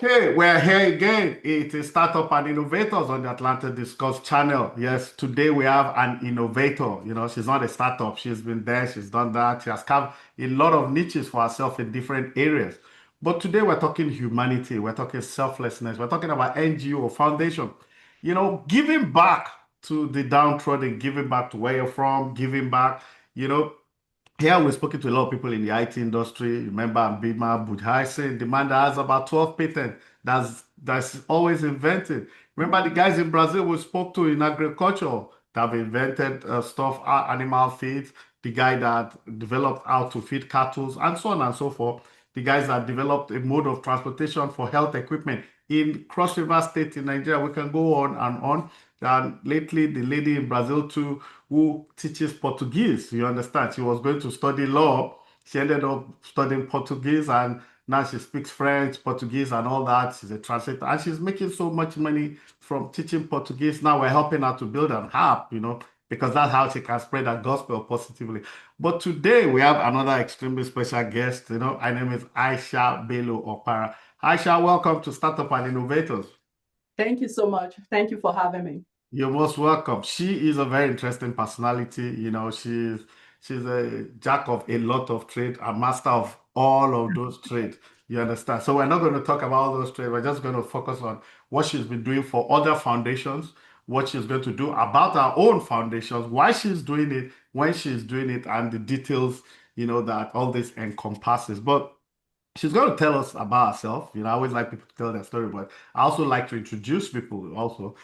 Okay, we're here again. It is Startup and Innovators on the Atlanta Discuss channel. Yes, today we have an innovator. She's not a startup. She's been there, she's done that. She has carved a lot of niches for herself in different areas. But today we're talking humanity, we're talking selflessness, we're talking about NGO foundation. Giving back to the downtrodden, giving back to where you're from, giving back, you know, here we've spoken to a lot of people in the IT industry. Remember Bima Budhaisen, the man that has about 12 patents that's always invented. Remember the guys in Brazil we spoke to in agriculture that have invented stuff, animal feeds, the guy that developed how to feed cattle, and so on and so forth. The guys that developed a mode of transportation for health equipment in Cross River State in Nigeria. We can go on and on. And lately, the lady in Brazil too, who teaches Portuguese, you understand, she was going to study law. She ended up studying Portuguese and now she speaks French, Portuguese, and all that. She's a translator and she's making so much money from teaching Portuguese. Now we're helping her to build an app, because that's how she can spread her gospel positively. But today we have another extremely special guest. Her name is Aisha Bello-Opara. Aisha, welcome to Startup and Innovators. Thank you so much. Thank you for having me. You're most welcome. She is a very interesting personality. She's a jack of a lot of trade, a master of all of those trades. You understand? So we're not going to talk about all those trades. We're just going to focus on what she's been doing for other foundations, what she's going to do about her own foundations, why she's doing it, when she's doing it, and the details, that all this encompasses. But she's going to tell us about herself. I always like people to tell their story, but I also like to introduce people also,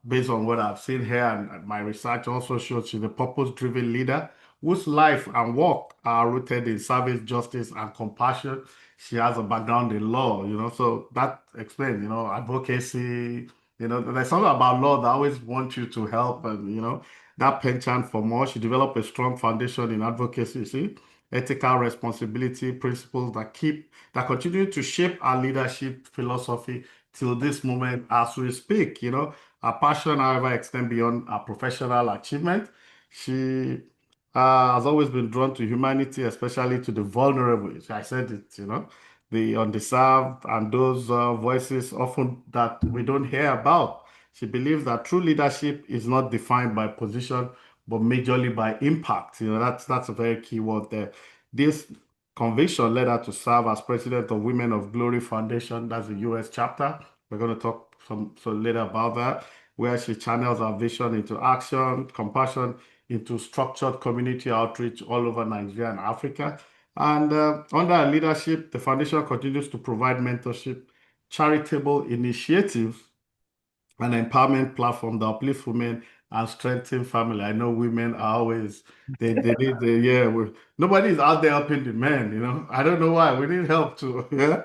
based on what I've seen here and my research also shows she's a purpose-driven leader whose life and work are rooted in service, justice, and compassion. She has a background in law, so that explains, advocacy, there's something about law that I always want you to help and, that penchant for more. She developed a strong foundation in advocacy, you see ethical responsibility principles that continue to shape our leadership philosophy till this moment as we speak. Our passion, however, extend beyond our professional achievement. She has always been drawn to humanity, especially to the vulnerable. I said it, the undeserved and those voices often that we don't hear about. She believes that true leadership is not defined by position, but majorly by impact. That's a very key word there. This conviction led her to serve as president of Women of Glory Foundation. That's the US chapter. We're going to talk so later about that, where she channels her vision into action, compassion into structured community outreach all over Nigeria and Africa. And under her leadership, the foundation continues to provide mentorship, charitable initiatives, an empowerment platform that uplifts women and strengthen family. I know women are always they need the yeah. Nobody's out there helping the men. I don't know why. We need help too. Yeah.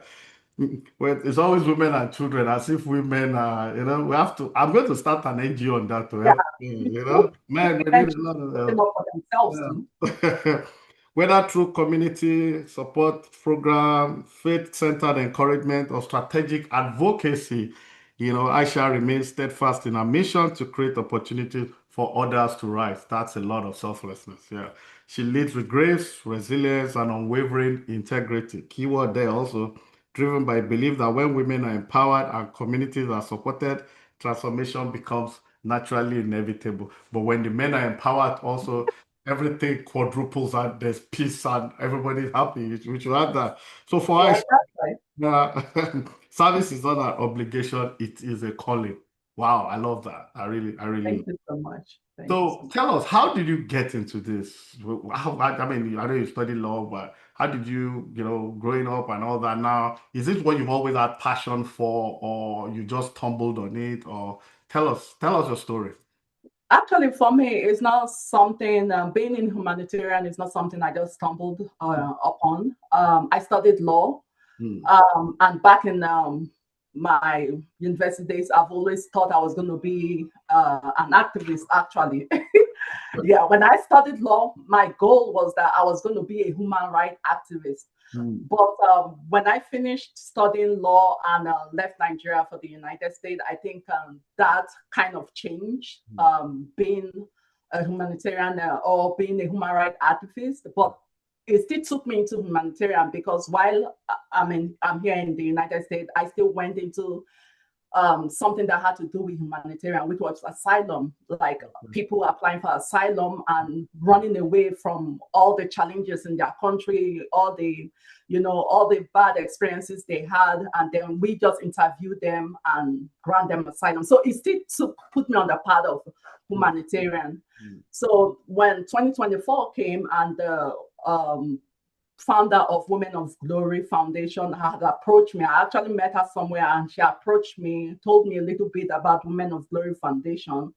Well, it's always women and children, as if women are, we have to. I'm going to start an NGO on that to Yeah. help, men, we need a lot of help. For themselves too. Yeah. Whether through community support program, faith-centered encouragement, or strategic advocacy, Aisha remains steadfast in her mission to create opportunities for others to rise. That's a lot of selflessness. Yeah. She leads with grace, resilience, and unwavering integrity. Keyword there also, driven by belief that when women are empowered and communities are supported, transformation becomes naturally inevitable. But when the men are empowered, also everything quadruples and there's peace and everybody's happy. We should have that. So for Yeah, us, that's right. service is not an obligation, it is a calling. Wow, I love that. I really Thank love. you so much. Thank you so So much. tell us, how did you get into this? I mean, I know you studied law, but how did you, growing up and all that now, is it what you've always had passion for, or you just stumbled on it, or tell us your story. Actually, for me, it's not something, being in humanitarian is not something I just stumbled upon. I studied law. Hmm. And back in my university days, I've always thought I was going to be an activist, actually. Yeah, when I studied law, my goal was that I was going to be a human rights activist. Hmm. But when I finished studying law and left Nigeria for the United States, I think that kind of changed, being a humanitarian or being a human rights activist. But it still took me into humanitarian, because while I'm here in the United States, I still went into something that had to do with humanitarian, which was asylum, like people applying for asylum and running away from all the challenges in their country, all the, all the bad experiences they had. And then we just interview them and grant them asylum. So it still put me on the path of humanitarian. So when 2024 came and the founder of Women of Glory Foundation had approached me. I actually met her somewhere and she approached me, told me a little bit about Women of Glory Foundation.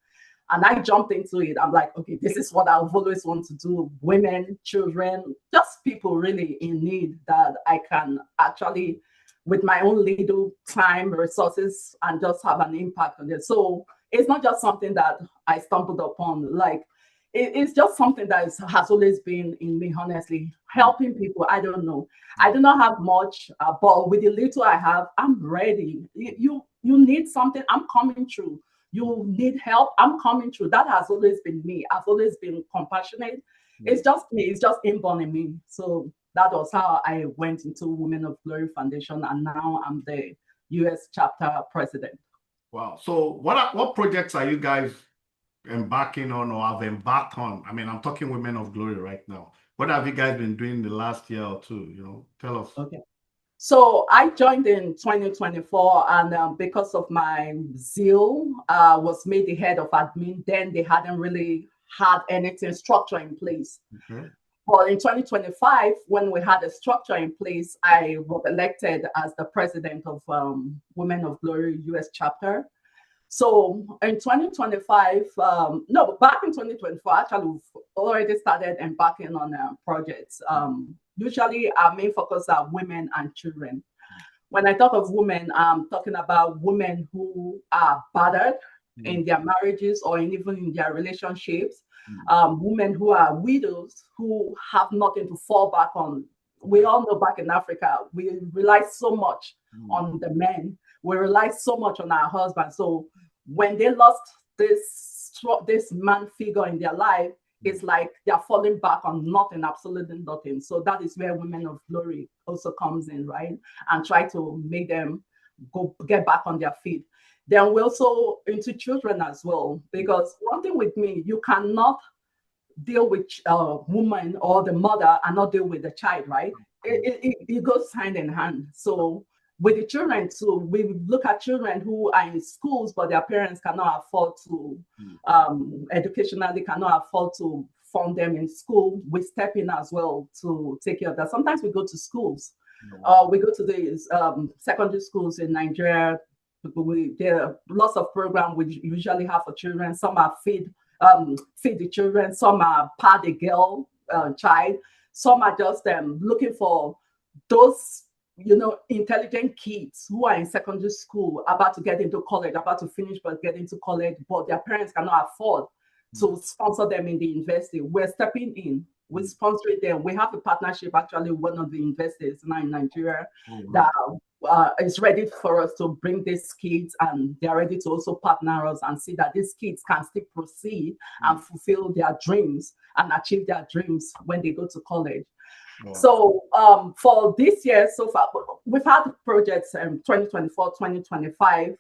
And I jumped into it. I'm like, okay, this is what I've always wanted to do. Women, children, just people really in need that I can actually, with my own little time, resources, and just have an impact on it. So it's not just something that I stumbled upon. Like, it's just something that has always been in me, honestly. Helping people, I don't know. I do not have much, but with the little I have, I'm ready. You need something, I'm coming through. You need help, I'm coming through. That has always been me. I've always been compassionate. It's just me. It's just inborn in me. So that was how I went into Women of Glory Foundation, and now I'm the US chapter president. Wow. So what projects are you guys embarking on or have embarked on? I mean, I'm talking Women of Glory right now. What have you guys been doing the last year or two? Tell us. Okay. So I joined in 2024, and because of my zeal, was made the head of admin. Then they hadn't really had anything structure in place. But in 2025, when we had a structure in place, I was elected as the president of Women of Glory US chapter. So in 2025, back in 2024, actually, we've already started embarking on projects. Usually, our main focus are women and children. When I talk of women, I'm talking about women who are battered in their marriages or even in their relationships, women who are widows who have nothing to fall back on. We all know back in Africa, we rely so much on the men. We rely so much on our husbands. So when they lost this man figure in their life, it's like they're falling back on nothing, absolutely nothing. So that is where Women of Glory also comes in, right? And try to make them get back on their feet. Then we're also into children as well, because one thing with me, you cannot deal with a woman or the mother and not deal with the child, right? It goes hand in hand. So with the children too, we look at children who are in schools, but their parents cannot afford to, educationally cannot afford to fund them in school. We step in as well to take care of that. Sometimes we go to schools. We go to the secondary schools in Nigeria. There are lots of programs we usually have for children. Some are feed the children, some are pad a girl child, some are just looking for those intelligent kids who are in secondary school, about to get into college, about to finish but get into college, but their parents cannot afford to sponsor them in the university. We're stepping in. We sponsor them. We have a partnership actually with one of the universities now in Nigeria that is ready for us to bring these kids, and they're ready to also partner us and see that these kids can still proceed and fulfill their dreams and achieve their dreams when they go to college. Wow. So for this year so far, we've had projects 2024, 2025.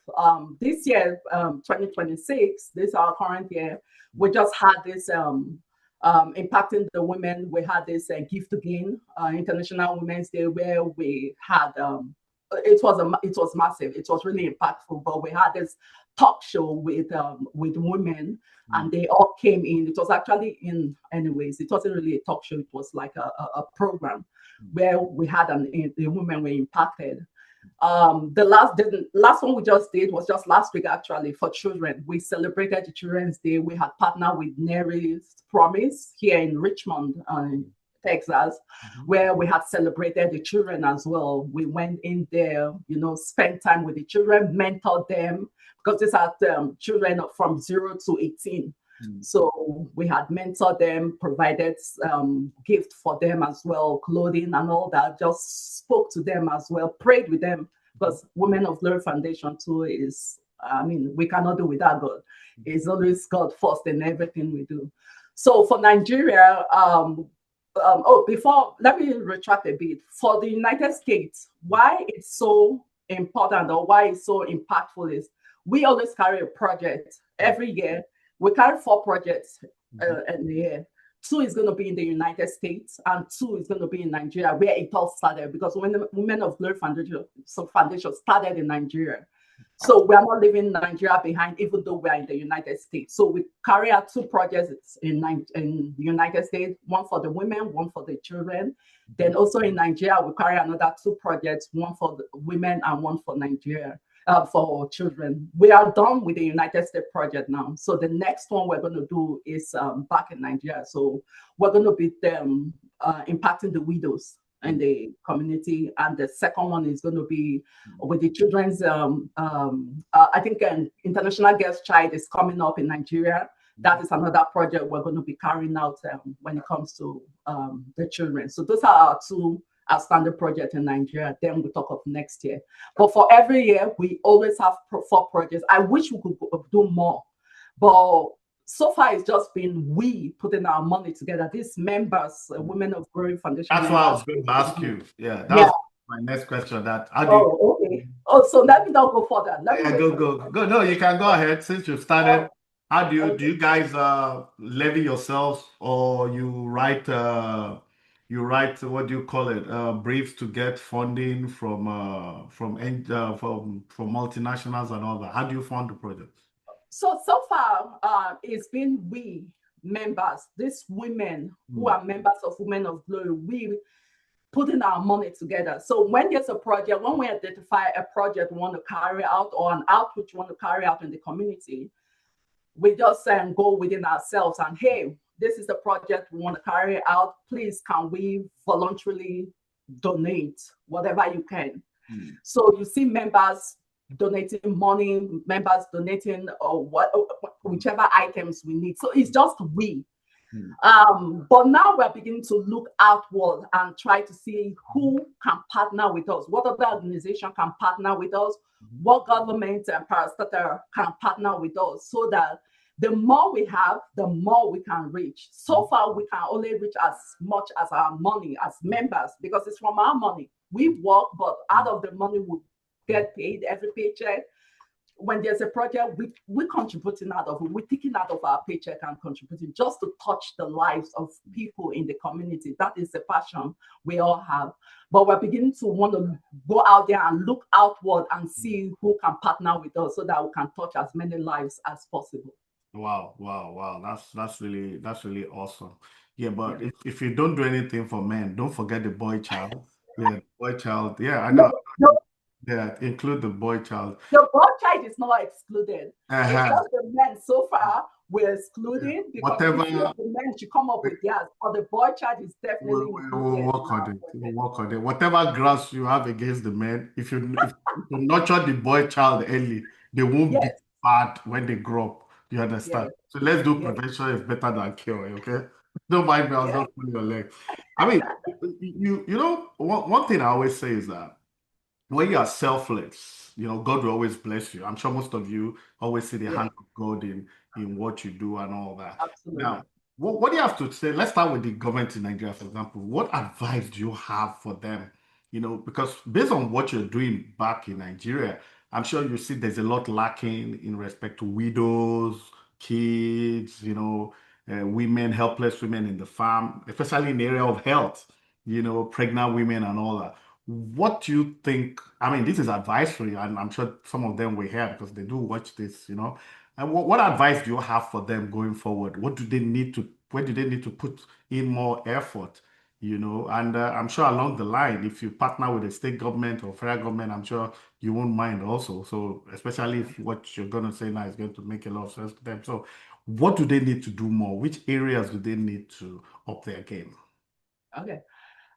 This year, 2026, this is our current year, we just had this impacting the women. We had this Gift to Gain International Women's Day, where we had it was massive. It was really impactful. But we had this talk show with women, and they all came in. It was actually it wasn't really a talk show. It was like a program where we had the women were impacted. The last one we just did was just last week, actually, for children. We celebrated the Children's Day. We had partnered with Mary's Promise here in Richmond, Texas, where we had celebrated the children as well. We went in there, spent time with the children, mentored them, because these are children from 0 to 18. So we had mentored them, provided gift for them as well, clothing and all that, just spoke to them as well, prayed with them, because Women of Glory Foundation too is, we cannot do without God. It's always God first in everything we do. So for Nigeria, before, let me retract a bit. For the United States, why it's so important or why it's so impactful is we always carry a project every year. We carry 4 projects in the year. 2 is going to be in the United States, and 2 is going to be in Nigeria, where it all started. Because when the Women of Glory Foundation started in Nigeria, so we are not leaving Nigeria behind, even though we are in the United States. So we carry out 2 projects in the United States, one for the women, one for the children. Then also in Nigeria, we carry another 2 projects, one for the women and one for Nigeria, for children. We are done with the United States project now. So the next one we're going to do is back in Nigeria. So we're going to be impacting the widows in the community, and the second one is going to be with the children's. I think an international guest child is coming up in Nigeria. That is another project we're going to be carrying out when it comes to the children. So those are our 2 outstanding projects in Nigeria. Then we talk of next year. But for every year, we always have 4 projects. I wish we could do more, but so far it's just been we putting our money together. These members, Women of Glory Foundation. That's members, what I was going to ask you. Yeah, that was my next question. That how do you? Okay. Oh, so let me not go further. Go. No, you can go ahead since you've started. How do you guys levy yourselves, or you write what do you call it, briefs to get funding from multinationals and all that? How do you fund the project? So far, it's been we members, these women who are members of Women of Glory, we putting our money together. So when there's a project, when we identify a project we want to carry out or an outreach we want to carry out in the community, we just go within ourselves and, hey, this is the project we want to carry out. Please, can we voluntarily donate whatever you can? So you see members donating money, members donating whichever items we need. So it's just we. But now we're beginning to look outward and try to see who can partner with us, what other organization can partner with us, what government and parastatal can partner with us, so that the more we have, the more we can reach. So far, we can only reach as much as our money as members, because it's from our money. We work, but out of the money we get paid every paycheck. When there's a project, we're contributing out of it. We're taking out of our paycheck and contributing just to touch the lives of people in the community. That is the passion we all have. But we're beginning to want to go out there and look outward and see who can partner with us so that we can touch as many lives as possible. Wow. That's really awesome. Yeah, but if you don't do anything for men, don't forget the boy child. Yeah, boy child. Yeah, I know. No, Yeah, include the boy child. the boy child is not excluded. It's Uh-huh. just the men so far we're excluding, because Whatever, the men should come up with theirs. But the boy child is definitely we'll included. work on it. We'll work on it. Whatever grudge you have against the men, if you nurture the boy child early, they won't be Yes, bad when they grow up. You understand? yes, So let's do yes, prevention is better than cure. Okay? Don't mind me. I was yes. just pulling your leg. I mean, you know, one thing I always say is that when you are selfless, God will always bless you. I'm sure most of you always see the Yes, hand of God in what you do and all that. absolutely. Now, what do you have to say? Let's start with the government in Nigeria, for example. What advice do you have for them? Because based on what you're doing back in Nigeria, I'm sure you see there's a lot lacking in respect to widows, kids, women, helpless women in the farm, especially in the area of health, pregnant women and all that. What do you think? I mean, this is advisory, and I'm sure some of them will hear because they do watch this. And what advice do you have for them going forward? Where do they need to put in more effort? And I'm sure along the line, if you partner with a state government or federal government, I'm sure you won't mind also. So, especially if what you're going to say now is going to make a lot of sense to them. So, what do they need to do more? Which areas do they need to up their game? Okay.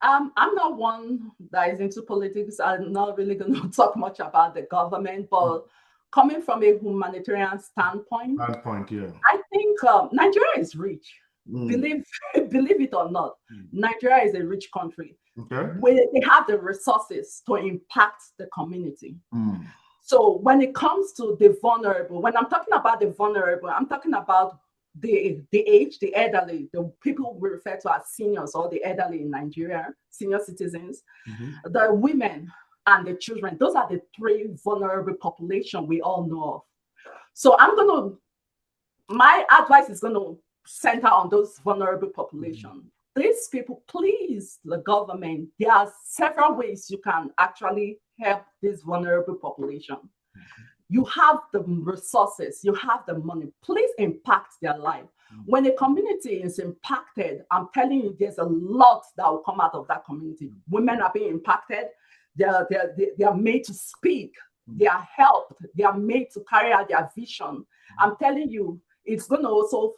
I'm not one that is into politics. I'm not really going to talk much about the government, but coming from a humanitarian standpoint, That point, yeah. I think Nigeria is rich. Mm, Believe believe it or not, Nigeria is a rich country. okay. Where they have the resources to impact the community. Mm, So when it comes to the vulnerable, when I'm talking about the vulnerable, I'm talking about the age, the elderly, the people we refer to as seniors or the elderly in Nigeria, senior citizens, the women and the children. Those are the three vulnerable population we all know of. So my advice is going to center on those vulnerable population. These people, please, the government, there are several ways you can actually help this vulnerable population. You have the resources, you have the money. Please impact their life. When a community is impacted, I'm telling you, there's a lot that will come out of that community. Women are being impacted. They are made to speak. They are helped. They are made to carry out their vision. I'm telling you, it's going to also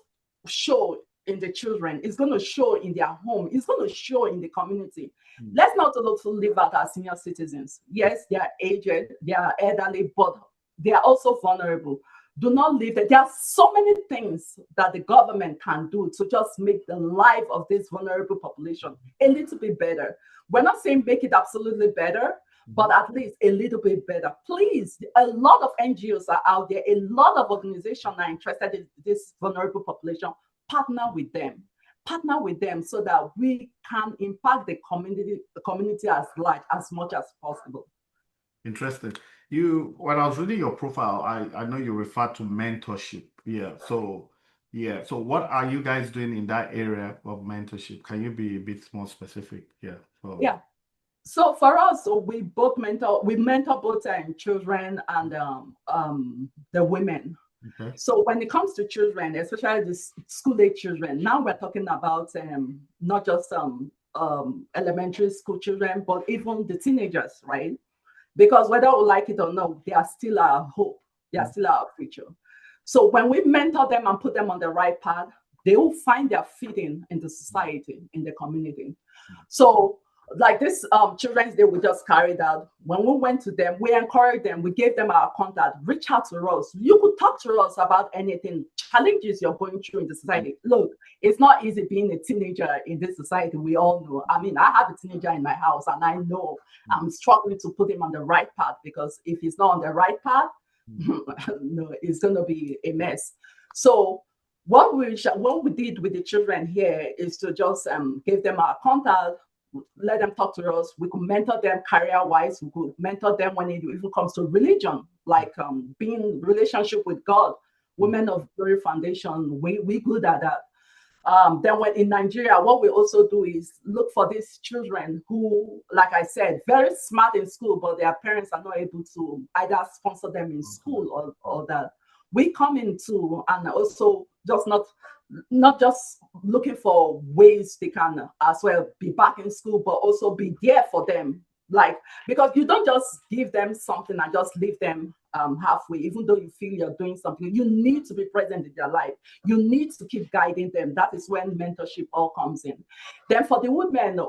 show in the children. It's going to show in their home. It's going to show in the community. Let's not also leave out our senior citizens. Yes, they are aged, they are elderly, but they are also vulnerable. Do not leave them. There are so many things that the government can do to just make the life of this vulnerable population a little bit better. We're not saying make it absolutely better, but at least a little bit better. Please, a lot of NGOs are out there. A lot of organizations are interested in this vulnerable population. Partner with them. Partner with them so that we can impact the community as large as much as possible. Interesting. When I was reading your profile, I know you referred to mentorship. So what are you guys doing in that area of mentorship? Can you be a bit more specific? So for us, we mentor both children and the women. Okay. So when it comes to children, especially the school-age children, now we're talking about not just elementary school children, but even the teenagers, right? Because whether we like it or not, they are still our hope. They are still our future. So when we mentor them and put them on the right path, they will find their fitting in the society, in the community. So like this Children's Day we just carried out, when we went to them, we encouraged them, we gave them our contact, reach out to us. You could talk to us about anything, challenges you're going through in the society. Look, it's not easy being a teenager in this society, we all know. I mean, I have a teenager in my house and I know I'm struggling to put him on the right path, because if he's not on the right path, no, it's going to be a mess. So what we did with the children here is to just give them our contact, let them talk to us. We could mentor them career-wise. We could mentor them when it even comes to religion, like being relationship with God. Women of Glory Foundation, we good at that. Then when in Nigeria, what we also do is look for these children who, like I said, very smart in school, but their parents are not able to either sponsor them in school or that. We come into and also just not just looking for ways they can as well be back in school, but also be there for them. Like, because you don't just give them something and just leave them halfway, even though you feel you're doing something. You need to be present in their life. You need to keep guiding them. That is when mentorship all comes in. Then for the women,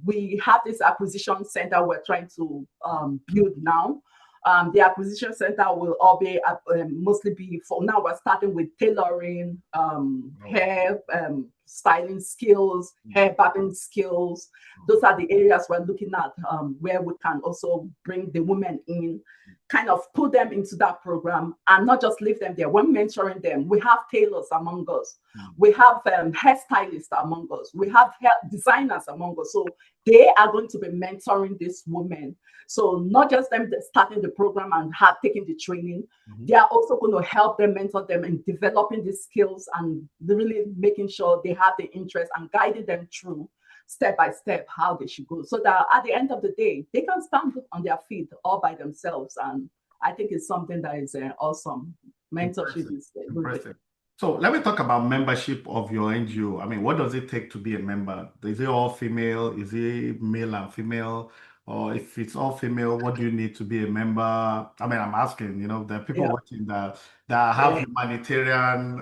we have this acquisition center we're trying to build now. The acquisition center will all be mostly be for now. We're starting with tailoring, hair styling skills, hair barbing skills. Those are the areas we're looking at where we can also bring the women in, kind of put them into that program and not just leave them there. When mentoring them, we have tailors among us. We have hairstylists among us. We have hair designers among us. So they are going to be mentoring these women. So not just them starting the program and taking the training, they are also going to help them, mentor them in developing these skills and really making sure they have the interest and guiding them through step by step how they should go, so that at the end of the day, they can stand on their feet all by themselves. And I think it's something that is awesome. Mentorship is impressive. So let me talk about membership of your NGO. I mean, what does it take to be a member? Is it all female? Is it male and female? Or if it's all female, what do you need to be a member? I mean, I'm asking, there are people watching that have humanitarian,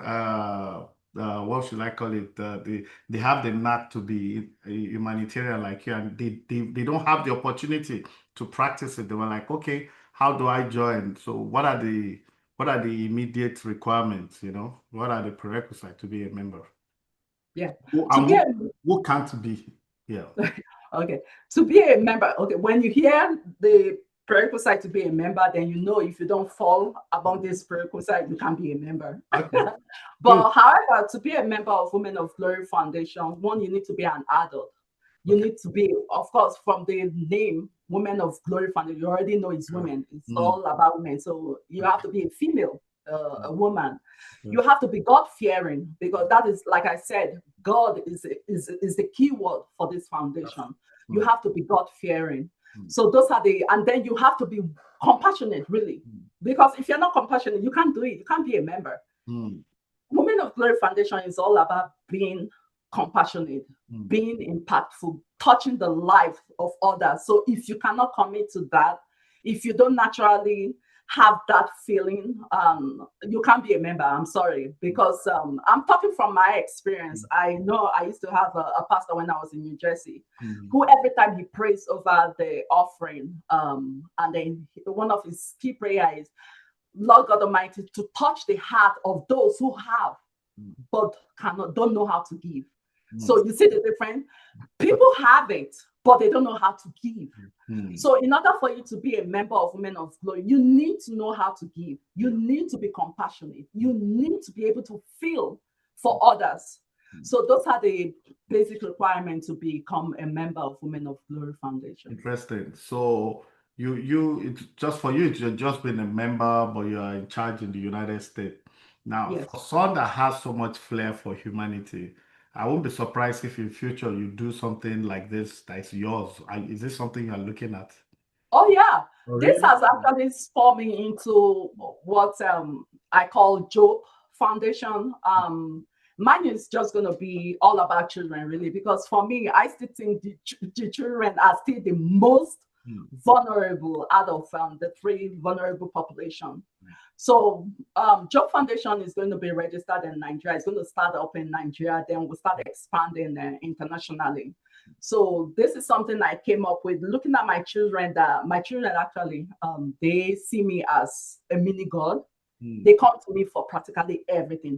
what should I call it? They have the knack to be a humanitarian like you, and they don't have the opportunity to practice it. They were like, okay, how do I join? So what are the immediate requirements? What are the prerequisites to be a member? Who can't be? Yeah. Okay, to be a member, okay, when you hear the prerequisite to be a member, then you know if you don't fall among this prerequisite, you can't be a member. Okay. Good. But however, to be a member of Women of Glory Foundation, one, you need to be an adult. You Okay. need to be, of course, from the name Women of Glory Foundation, you already know it's women. It's all about women. So you have to be a female, a woman. You have to be God-fearing, because that is, like I said, God is the key word for this foundation. You have to be God-fearing. So those are and then you have to be compassionate, really. Because if you're not compassionate, you can't do it. You can't be a member. Women of Glory Foundation is all about being compassionate, being impactful, touching the life of others. So if you cannot commit to that, if you don't naturally have that feeling, you can't be a member. I'm sorry, because I'm talking from my experience. I know I used to have a pastor when I was in New Jersey, who every time he prays over the offering, and then one of his key prayer is, Lord God Almighty, to touch the heart of those who have, but don't know how to give. So you see the difference? People have it, but they don't know how to give. So in order for you to be a member of Women of Glory, you need to know how to give. You need to be compassionate. You need to be able to feel for others. So those are the basic requirements to become a member of Women of Glory Foundation. Interesting. So it's just for you, you've just been a member, but you are in charge in the United States. Now, Yes. for someone that has so much flair for humanity, I won't be surprised if in future you do something like this that is yours. Is this something you're looking at? Oh yeah. Oh, This really? has actually spurred me into what I call Job Foundation. Mine is just going to be all about children, really, because for me, I still think the children are still the most vulnerable out of the three vulnerable population. So Job Foundation is going to be registered in Nigeria. It's going to start up in Nigeria, then we'll start expanding internationally. So this is something I came up with, looking at my children, that my children actually, they see me as a mini God. They come to me for practically everything.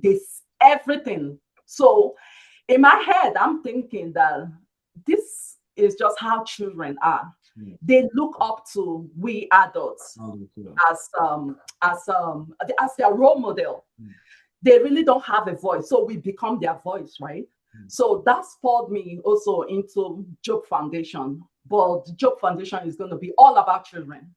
Everything. So in my head, I'm thinking that this is just how children are. They look up to we adults as their role model. They really don't have a voice, so we become their voice, right? So that spurred me also into Job Foundation. But the Job Foundation is going to be all about children.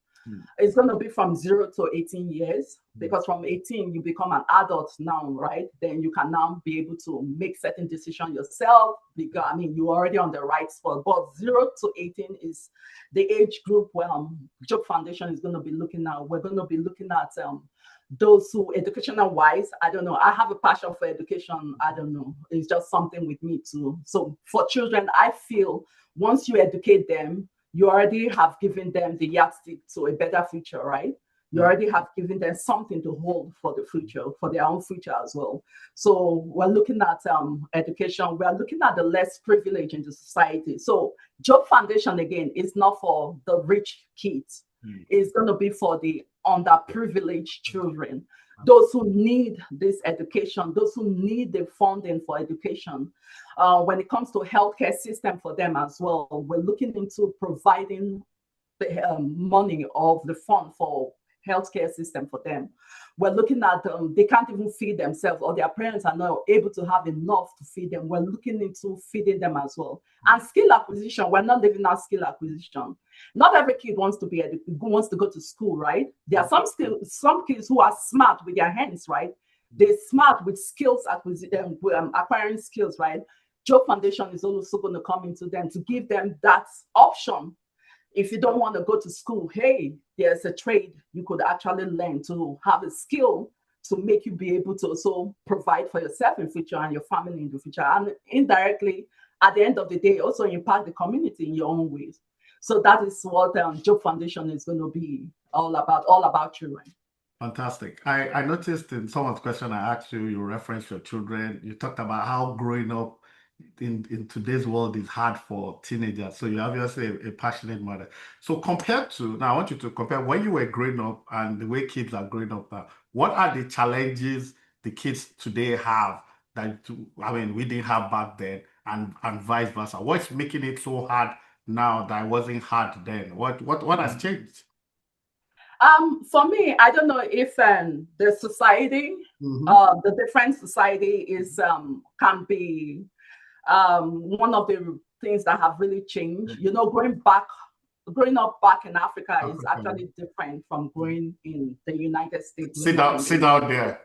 It's going to be from 0 to 18 years, because from 18 you become an adult now, right? Then you can now be able to make certain decisions yourself, because I mean you're already on the right spot. But 0 to 18 is the age group where Job Foundation is going to be looking at. We're going to be looking at those who, educational wise, I don't know. I have a passion for education. I don't know. It's just something with me too. So for children, I feel once you educate them, you already have given them the yardstick to a better future, right? You already have given them something to hold for the future, for their own future as well. So we're looking at education. We're looking at the less privileged in the society. So Job Foundation, again, is not for the rich kids. It's going to be for the underprivileged children, those who need this education, those who need the funding for education. When it comes to healthcare system for them as well, we're looking into providing the money of the fund for healthcare system for them. We're looking at they can't even feed themselves, or their parents are not able to have enough to feed them. We're looking into feeding them as well. And skill acquisition, we're not leaving out skill acquisition. Not every kid wants to go to school, right? There are some kids who are smart with their hands, right? They're smart with skills acquisition, acquiring skills, right? Job Foundation is also going to come into them to give them that option. If you don't want to go to school, hey, there's a trade you could actually learn to have a skill to make you be able to also provide for yourself in the future and your family in the future. And indirectly, at the end of the day, also impact the community in your own ways. So that is what Job Foundation is going to be all about children. Fantastic. I noticed in some of the question I asked you, you referenced your children. You talked about how growing up in today's world is hard for teenagers. So you're obviously a passionate mother. So compared to, now I want you to compare when you were growing up and the way kids are growing up now. What are the challenges the kids today have that I mean we didn't have back then, and vice versa? What's making it so hard now that it wasn't hard then? What has changed? For me, I don't know if the society, the different society is can be one of the things that have really changed. You know, growing up back in Africa is Africa. actually different from growing in the United States, Sit down there.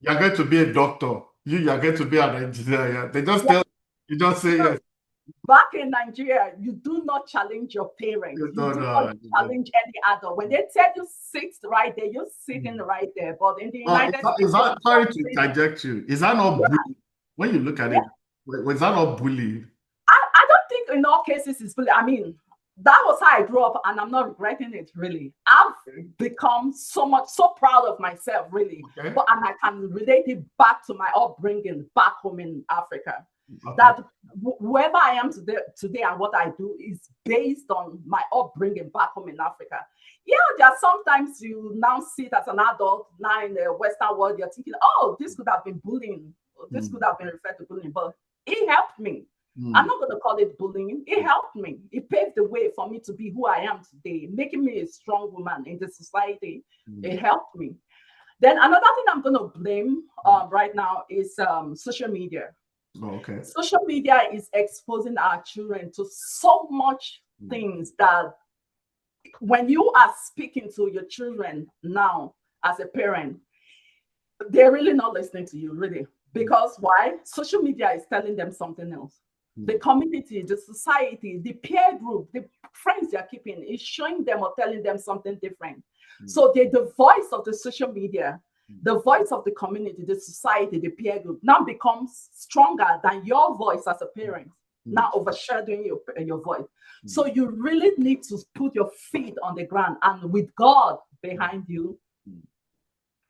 You're going to be a doctor. You're going to be an engineer. Yeah. They just yeah. tell you just say yes. Back in Nigeria, you do not challenge your parents. You No, do not no, no. challenge any adult. When they tell you sit right there, you're sitting right there. But in the United States, Sorry to interject you. Is that not bullying? When you look at yeah, it, was that not bullying? I don't think in all cases it's bullying. I mean, that was how I grew up, and I'm not regretting it really. I've become so proud of myself, really. Okay. But and I can relate it back to my upbringing back home in Africa. Okay. That whoever I am today and what I do is based on my upbringing back home in Africa. Yeah, there are sometimes you now sit as an adult now in the Western world, you're thinking, oh, this could have been bullying, this could have been referred to bullying, but it helped me. I'm not going to call it bullying. It helped me. It paved the way for me to be who I am today, making me a strong woman in the society. It helped me. Then another thing I'm going to blame right now is social media. Oh, okay. Social media is exposing our children to so much things that when you are speaking to your children now as a parent, they're really not listening to you, really. Because why? Social media is telling them something else. The community, the society, the peer group, the friends they're keeping is showing them or telling them something different. So the voice of the social media, the voice of the community, the society, the peer group now becomes stronger than your voice as a parent, now overshadowing your voice. So you really need to put your feet on the ground and with God behind you.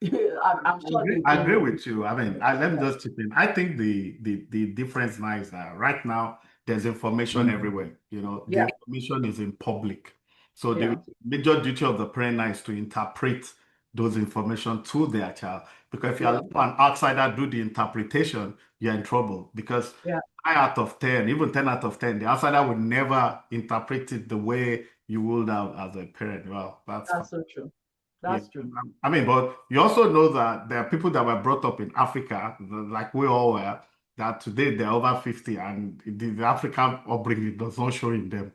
I'm sure I agree with you. I mean, let me just chip in. I think the difference now is that right now there's information everywhere. You know, the information is in public. So the major duty of the parent now is to interpret those information to their child. Because if you allow an outsider do the interpretation, you're in trouble. Because 9 out of 10, even 10 out of 10, the outsider would never interpret it the way you would have as a parent. Well, that's so true. That's true. I mean, but you also know that there are people that were brought up in Africa, like we all were, that today they're over 50 and the African upbringing does not show in them.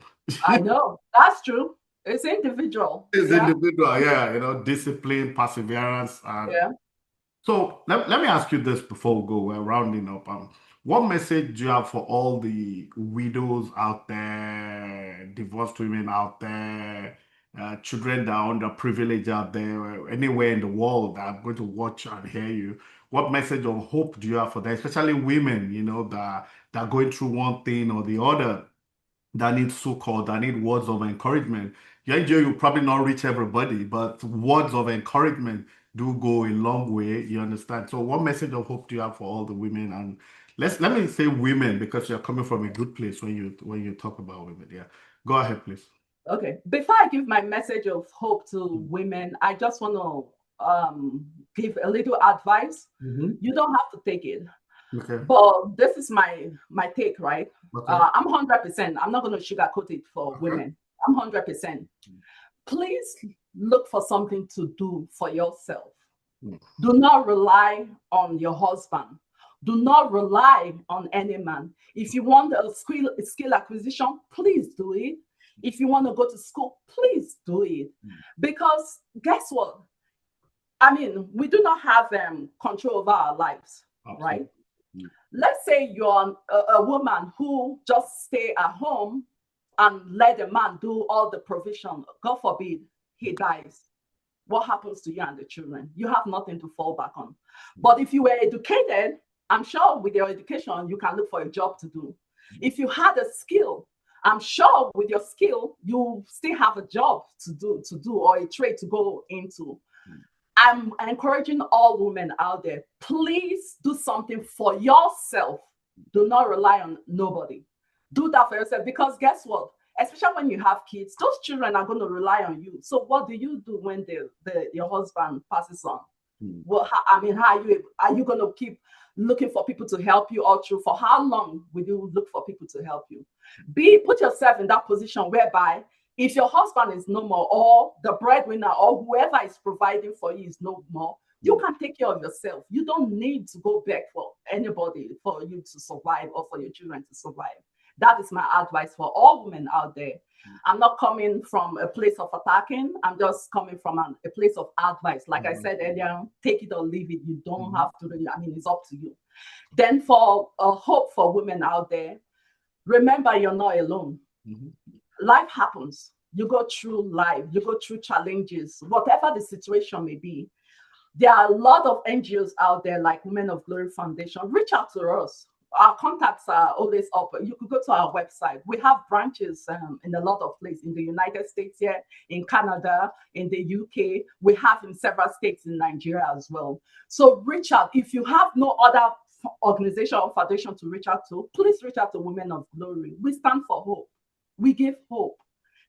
I know. That's true. It's individual. It's individual, you know, discipline, perseverance. And so let me ask you this before we go, we're rounding up. What message do you have for all the widows out there, divorced women out there, children that are underprivileged out there, anywhere in the world that are going to watch and hear you? What message of hope do you have for them, especially women, you know, that are going through one thing or the other, that need support, that need words of encouragement? Your NGO, you probably not reach everybody, but words of encouragement do go a long way, you understand? So what message of hope do you have for all the women? And let me say women, because you're coming from a good place when you talk about women. Yeah. Go ahead, please. Okay. Before I give my message of hope to women, I just want to give a little advice. You don't have to take it. Okay. But this is my take, right? Okay. I'm 100%. I'm not going to sugarcoat it for women. I'm 100%. Please look for something to do for yourself. Do not rely on your husband. Do not rely on any man. If you want a skill acquisition, please do it. If you want to go to school, please do it. Because guess what? I mean, we do not have control over our lives, right? Let's say you're a woman who just stay at home and let the man do all the provision. God forbid he dies. What happens to you and the children? You have nothing to fall back on. But if you were educated, I'm sure with your education, you can look for a job to do. If you had a skill, I'm sure with your skill, you still have a job to do or a trade to go into. I'm encouraging all women out there, please do something for yourself. Do not rely on nobody. Do that for yourself, because guess what? Especially when you have kids, those children are going to rely on you. So what do you do when your husband passes on? Well, I mean, how are you going to keep looking for people to help you all through? For how long will you look for people to help you? Put yourself in that position whereby If your husband is no more, or the breadwinner, or whoever is providing for you is no more, you can take care of yourself. You don't need to go beg for anybody for you to survive or for your children to survive. That is my advice for all women out there. I'm not coming from a place of attacking. I'm just coming from a place of advice. Like I said earlier, take it or leave it. You don't have to really, I mean, it's up to you. Then for hope for women out there, remember you're not alone. Life happens. You go through life. You go through challenges, whatever the situation may be. There are a lot of NGOs out there like Women of Glory Foundation. Reach out to us. Our contacts are always up. You could go to our website. We have branches in a lot of places in the United States here, in Canada, in the UK. We have in several states in Nigeria as well. So reach out. If you have no other organization or foundation to reach out to, please reach out to Women of Glory. We stand for hope. We give hope.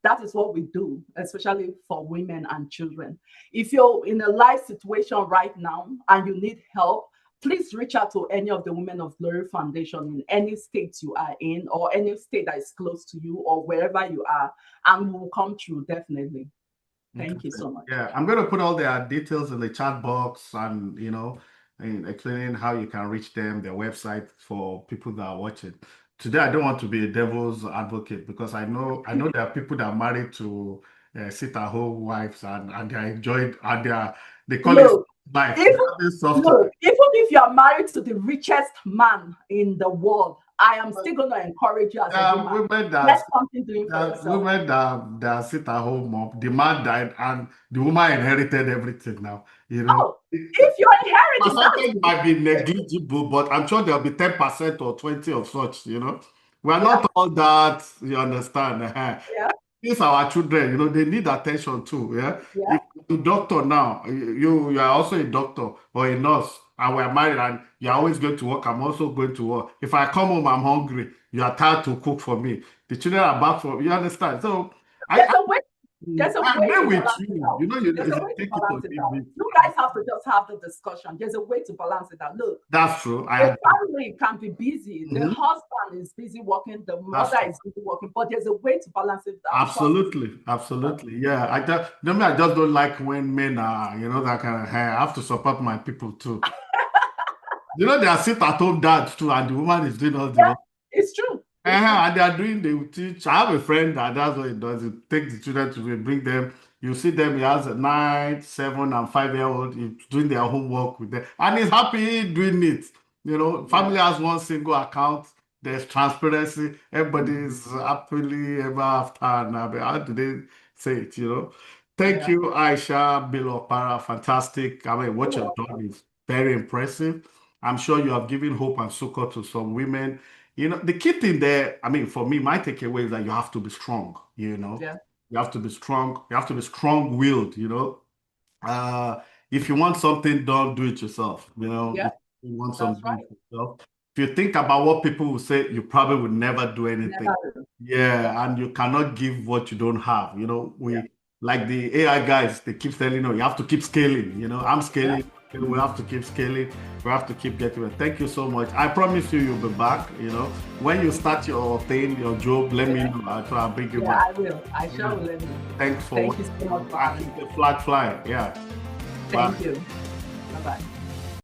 That is what we do, especially for women and children. If you're in a life situation right now and you need help, please reach out to any of the Women of Glory Foundation in any state you are in, or any state that is close to you, or wherever you are, and we will come through, definitely. Thank you so much. Yeah, I'm going to put all their details in the chat box, and explaining how you can reach them, their website, for people that are watching. Today, I don't want to be a devil's advocate, because I know there are people that are married to sit-at-home wives, and they are enjoyed, and they call it life. Even if you are married to the richest man in the world, I am still going to encourage you as a woman. Let something doing for yourself. Women that sit at home, the man died and the woman inherited everything now. Oh, if you inherit it, percentage might be negligible, but I'm sure there'll be 10% or 20 of such. We're not all that. You understand? Yeah. These are our children. They need attention too. Yeah. If you're a doctor now, you are also a doctor or a nurse, and we're married, and you're always going to work. I'm also going to work. If I come home, I'm hungry. You are tired to cook for me. The children are back for you. Understand? So there's a way agree with balance you. it out. There's a way to balance it out. You guys have to just have the discussion. There's a way to balance it out. Look, that's true. The family can be busy. The husband is busy working. The mother is busy working. But there's a way to balance it out. Absolutely. Yeah. I just don't like when men are, that kind of. I have to support my people too. They are sit-at-home dads too, and the woman is doing all the work. It's true. And they are they will teach. I have a friend that's what he does. He takes the children to bring them. You see them, he has a 9, 7, and 5-year-old. He's doing their homework with them. And he's happy doing it. Family has one single account. There's transparency. Everybody is happily ever after. And how do they say it, Thank you, Aisha Bello-Opara. Fantastic. I mean, what you've done is very impressive. I'm sure you have given hope and succor to some women. The key thing there, I mean, for me, my takeaway is that you have to be strong, Yeah. You have to be strong. You have to be strong-willed, If you want something done, do it yourself, Yeah. If you want something yourself. If you think about what people will say, you probably would never do anything. Yeah, and you cannot give what you don't have. Like the AI guys, they keep telling you have to keep scaling. I'm scaling. We have to keep scaling. We have to keep getting it. Thank you so much. I promise you'll be back. When you start your thing, your job, let me know. I'll try to bring you back. I will. I shall let you. Thank you so much for having me. The flag flying. Yeah. Thank you. Bye-bye.